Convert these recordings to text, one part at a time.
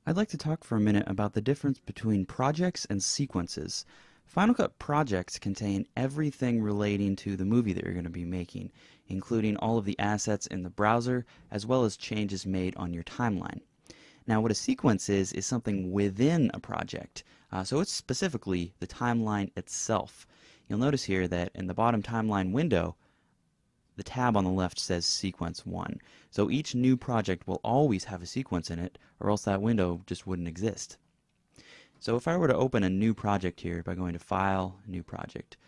I'd like to talk for a minute about the difference between projects and sequences. Final Cut projects contain everything relating to the movie that you're going to be making, including all of the assets in the browser, as well as changes made on your timeline. Now, what a sequence is something within a project. So it's specifically the timeline itself. You'll notice here that in the bottom timeline window, the tab on the left says Sequence 1. So each new project will always have a sequence in it, or else that window just wouldn't exist. So if I were to open a new project here by going to File, New Project,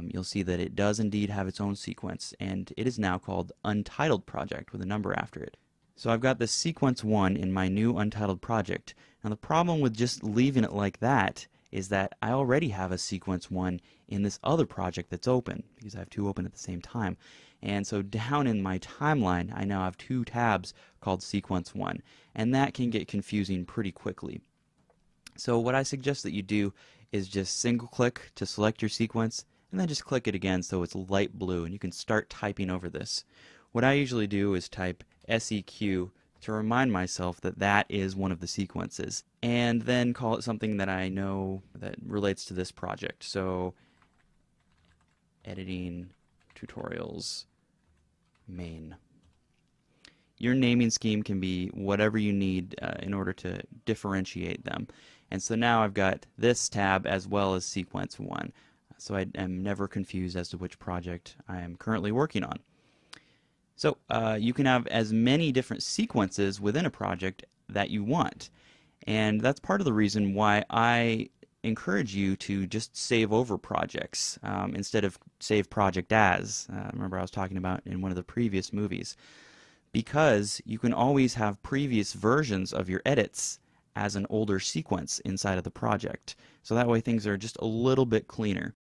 you'll see that it does indeed have its own sequence, and it is now called Untitled Project with a number after it. So I've got this Sequence 1 in my new Untitled project. Now the problem with just leaving it like that is that I already have a Sequence 1 in this other project that's open, because I have two open at the same time. And so down in my timeline, I now have two tabs called Sequence 1, and that can get confusing pretty quickly. So what I suggest that you do is just single click to select your sequence, and then just click it again so it's light blue, and you can start typing over this. What I usually do is type SEQ to remind myself that that is one of the sequences, and then call it something that I know that relates to this project. So editing tutorials main. Your naming scheme can be whatever you need in order to differentiate them. And so now I've got this tab as well as Sequence 1. So I am never confused as to which project I am currently working on. So you can have as many different sequences within a project that you want. And that's part of the reason why I encourage you to just save over projects instead of save project as. Remember I was talking about in one of the previous movies. Because you can always have previous versions of your edits as an older sequence inside of the project. So that way things are just a little bit cleaner.